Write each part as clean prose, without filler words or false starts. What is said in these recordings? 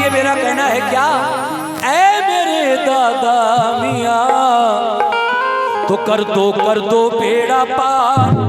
इसीलिए मेरा कहना है क्या, ऐ मेरे दादा मियाँ तो कर दो बेड़ा पार।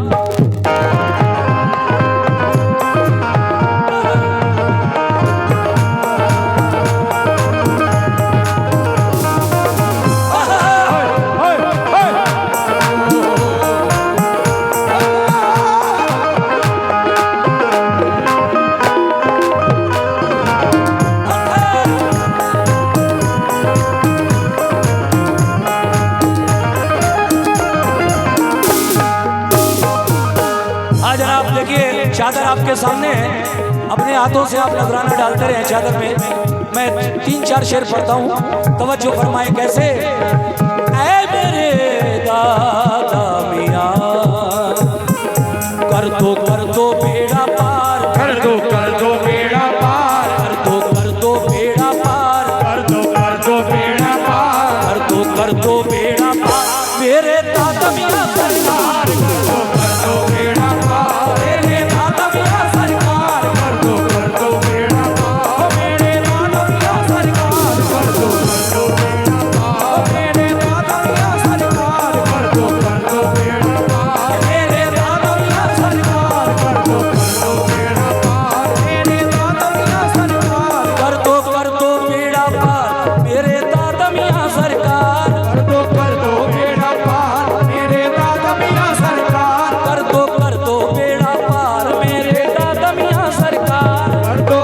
चादर आपके सामने है, अपने हाथों से आप नजराना डालते रहे चादर में। मैं 3-4 शेर पढ़ता हूँ, तवज्जो फरमाए कैसे। ऐ मेरे दादा मियाँ कर दो बेड़ा पार, कर दो बेड़ा पार, कर दो बेड़ा पार, कर दो बेड़ा पार, कर दो बेड़ा पार मेरे दादा मियाँ सरकार। कर दो बेड़ा पार, मेरे दादा मियाँ सरकार, कर दो बेड़ा पार, मेरे दादा मियाँ सरकार, कर दो बेड़ा पार, मेरे दादा मियाँ सरकार, कर दो बेड़ा पार, मेरे दादा मियाँ सरकार, कर दो बेड़ा पार, मेरे दादा मियाँ सरकार, कर दो बेड़ा पार मेरे दादा मियाँ सरकार, कर दो बेड़ा पार, मेरे दादा मियाँ सरकार, कर दो बेड़ा पार मेरे दादा मियाँ सरकार, कर दो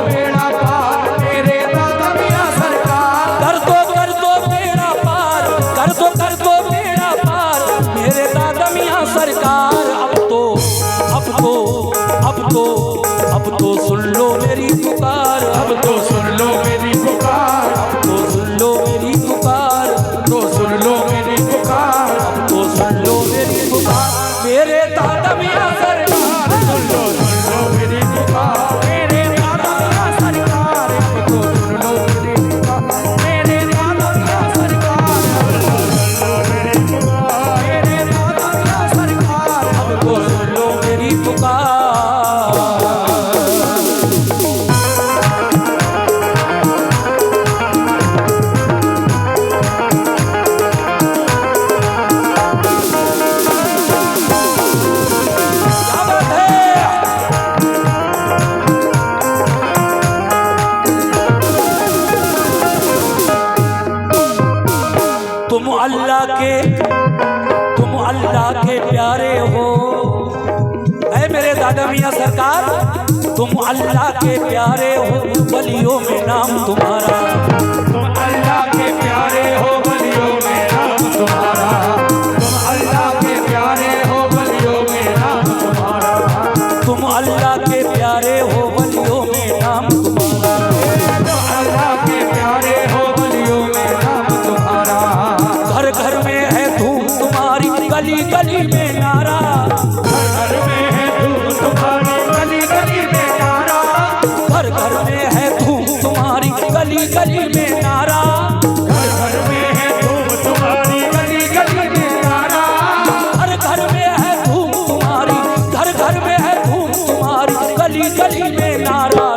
बेड़ा पार, मेरे दादा मियाँ सरकार, कर दो बेड़ा पार, कर दो बेड़ा पार मेरे दादा मियाँ सरकार। अब तो सुन लो मेरी पुकार, अब तो सुन लो मेरी पुकार, तो सुन लो मेरी पुकार, तो सुन लो मेरी पुकार, तो सुन लो मेरी पुकार मेरे दादा मियाँ सरकार, सुन लो मेरी पुकार, मेरे दादा मियाँ सरकार, तो सुन लो मेरी पुकार, मेरे दादा मियाँ सरकार, सुन लो मेरी पुकार, मेरे दादा मियाँ सरकार, अब तो सुन लो मेरी पुकार। क्या बात है? तुम अल्लाह के प्यारे हो, ऐ मेरे दादा मियाँ सरकार तुम अल्लाह के प्यारे हो, वलियों में नाम तुम्हारा, तुम अल्लाह के प्यारे हो, वलियों में नाम तुम्हारा, तुम अल्लाह के प्यारे हो, वलियों में नाम तुम्हारा, तुम अल्लाह के प्यारे हो, वलियों में नाम तुम्हारा, तुम अल्लाह के प्यारे हो, वलियों में नाम तुम्हारा, घर घर में है धूम तुम्हारी, गली गली में नारा, घर में है धूम तुम्हारी, गली गली में नारा, घर घर में है धूम तुम्हारी, गली गली में नारा, घर में है धूम तुम्हारी, गली गली में नारा, हर घर में है धूम तुम्हारी, घर में है धूम तुम्हारी, गली गली में नारा।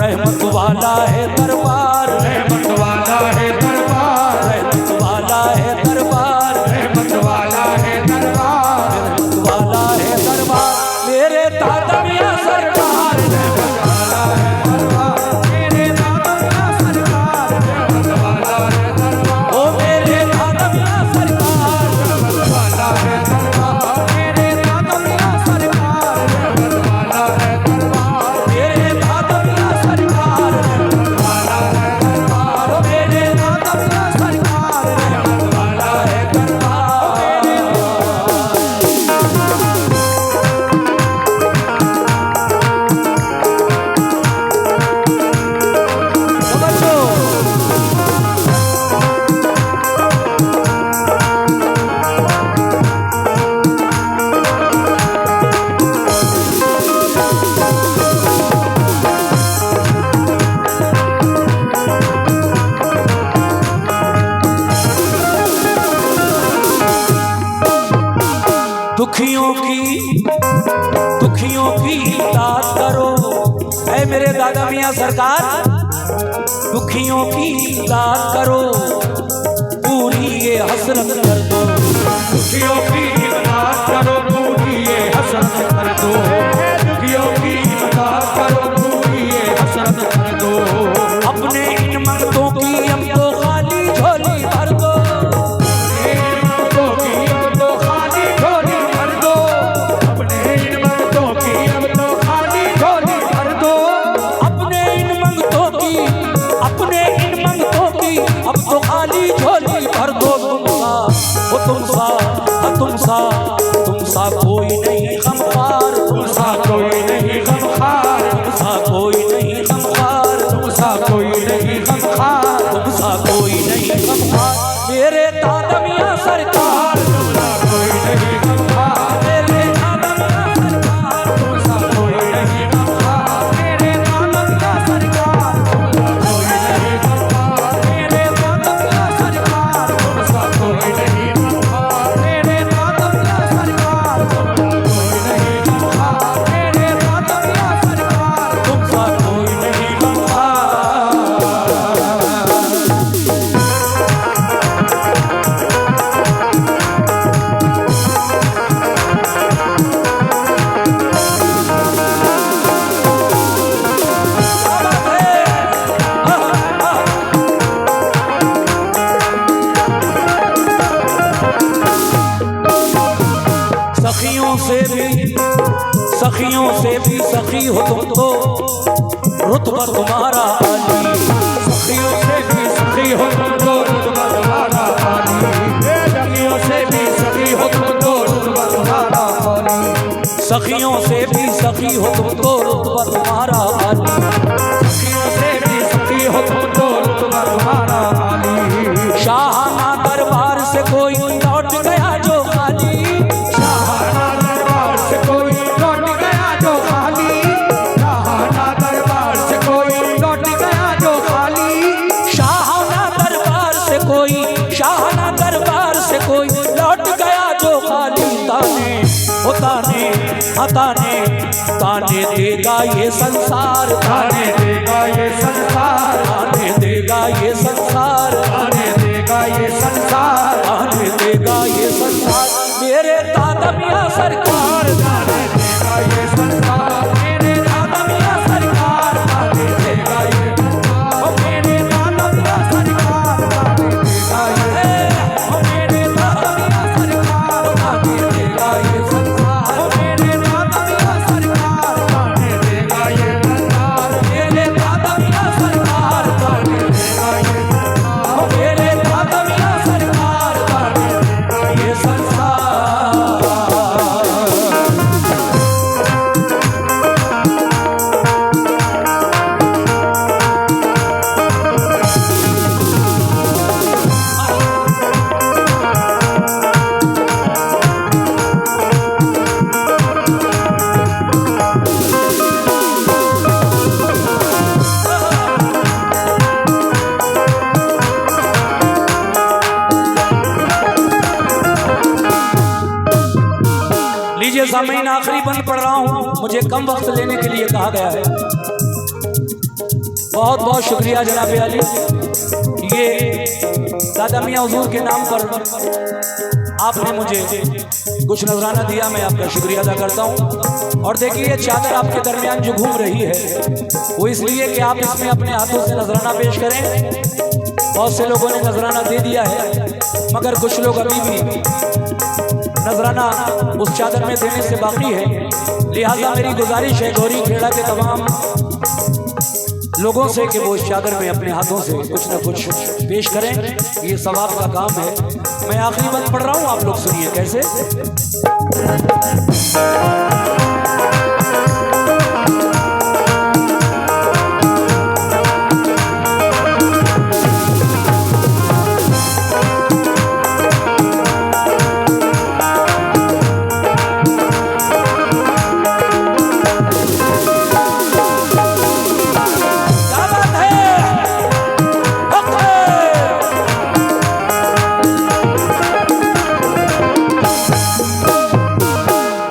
रहमत वाला है दरबार, रहमत वाला है दरबार, रहमत वाला है दरबार, रहमत वाला है दरबार, रहमत वाला है दरबार मेरे दादा मियाँ सरकार, मेरे दादा मियाँ सरकार, ओ मेरे दादा मियाँ सरकार, मेरे दादा मियाँ सरकार, मेरे दादा मियाँ सरकार, मेरे दादा मेरे दादा मियाँ सरकार, दुखियों की इमदाद करो, पूरी ये हसरत कर दो। दुखियों की इमदाद करो, पूरी ये हसरत कर दो। दुखियों की इमदाद करो, पूरी ये हसरत कर दो। अपने इन मंगतों की हम तो खाली झोली भर दो। इन मंगतों की हम तो खाली झोली भर दो। अपने इन मंगतों की हम तो खाली झोली भर दो। अपने इन मंगतों की अब तो खाली झोली भर दो। तुम सा कोई नहीं गमखार, तुम सा कोई नहीं गमखार, तुम सा कोई नहीं गमखार, तुम सा कोई नहीं गमखार, तुम सा कोई नहीं गमखार। मेरे दादा मियाँ सरकार, तुम सा कोई नहीं गमखार, मेरे दादा मियाँ सरकार, तुम सा कोई नहीं गमखार, मेरे दादा मियाँ सरकार, कोई नहीं गमखार, मेरे दादा मियाँ सरकार, तुम सा कोई नहीं गमखार, मेरे दादा मियाँ सरकार, कोई नहीं गमखार, मेरे दादा मियाँ सरकार, तुम सा कोई नहीं गमखार। सखियों से भी सखी हो तुम तो, रुतबा तुम्हारा आली। सखियों से भी सखी हो तुम तो, रुतबा तुम्हारा आली। सखियों से भी सखी हो तुम तो, रुतबा तुम्हारा आली। सखियों से भी सखी हो तुम तो, रुतबा तुम्हारा आली। सखियों से भी सखी हो तुम तो, रुतबा तुम्हारा आली। शाहाना दरबार से कोई लौट गया जो खाली, शाहाना दरबार से कोई लौट गया जो खाली। शाहाना दरबार से कोई लौट गया जो खाली। शाहाना दरबार से कोई लौट गया जो खाली। ताने देगा ये संसार, ताने देगा ये संसार, ताने देगा ये संसार, ताने देगा ये संसार, ताने देगा ये संसार। मेरे दादा मियाँ सरकार, ताने देगा ये संसार, मेरे दादा मियाँ सरकार, ताने देगा ये संसार, मेरे दादा मियाँ सरकार, ताने देगा ये संसार, मेरे दादा मियाँ सरकार, ताने देगा ये संसार, मेरे दादा मियाँ सरकार, ताने देगा ये संसार, मेरे दादा मियाँ सरकार, ताने देगा ये ये संसार। लीजिए सामईन, आखिरी बंद पढ़ रहा हूँ, मुझे कम वक्त लेने के लिए कहा गया है। बहुत बहुत शुक्रिया जनाब अली, ये दादा मियाँ हुजूर के नाम पर आपने मुझे कुछ नजराना दिया, मैं आपका शुक्रिया अदा करता हूँ। और देखिए ये चादर आपके दरमियान जो घूम रही है वो इसलिए कि आप इसमें अपने हाथों से नजराना पेश करें। बहुत से लोगों ने नजराना दे दिया है, मगर कुछ लोग अभी भी नजराना उस चादर में देने से बाकी है। लिहाजा मेरी गुजारिश है गौरी खेड़ा के तमाम लोगों से कि वो इस चादर में अपने हाथों से कुछ न कुछ पेश करें, ये सवाब का काम है। मैं आखिरी बंद पढ़ रहा हूँ, आप लोग सुनिए कैसे।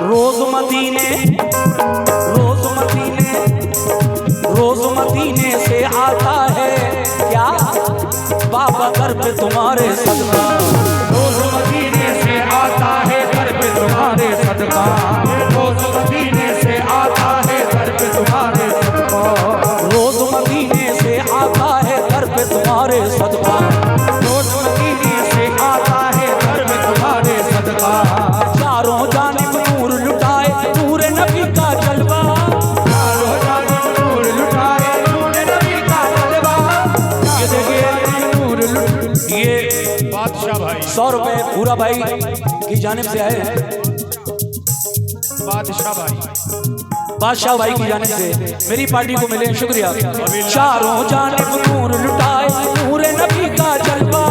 रोज मदीने तुम्हारे सदका। रोज मदीने से आता है घर पे तुम्हारे सदका, रोज मदीने से आता है घर पे तुम्हारे सदका, रोज मदीने से आता है घर पे तुम्हारे सदका, रोज मदीने से आता है घर में तुम्हारे सदका। चारों जानिब नूर लुटाए नूर नबी का जलवा, चारों जानिब नूर लुटाए नूर नबी का जलवा। ये देखिए नूर ये बादशाह भाई, 100 रुपए पूरा भाई की जानिब से आए, बादशाह भाई, बादशाह भाई की जानिब से मेरी पार्टी को मिले, शुक्रिया। चारों जानिब नूर लुटाए नूर नबी का जलवा,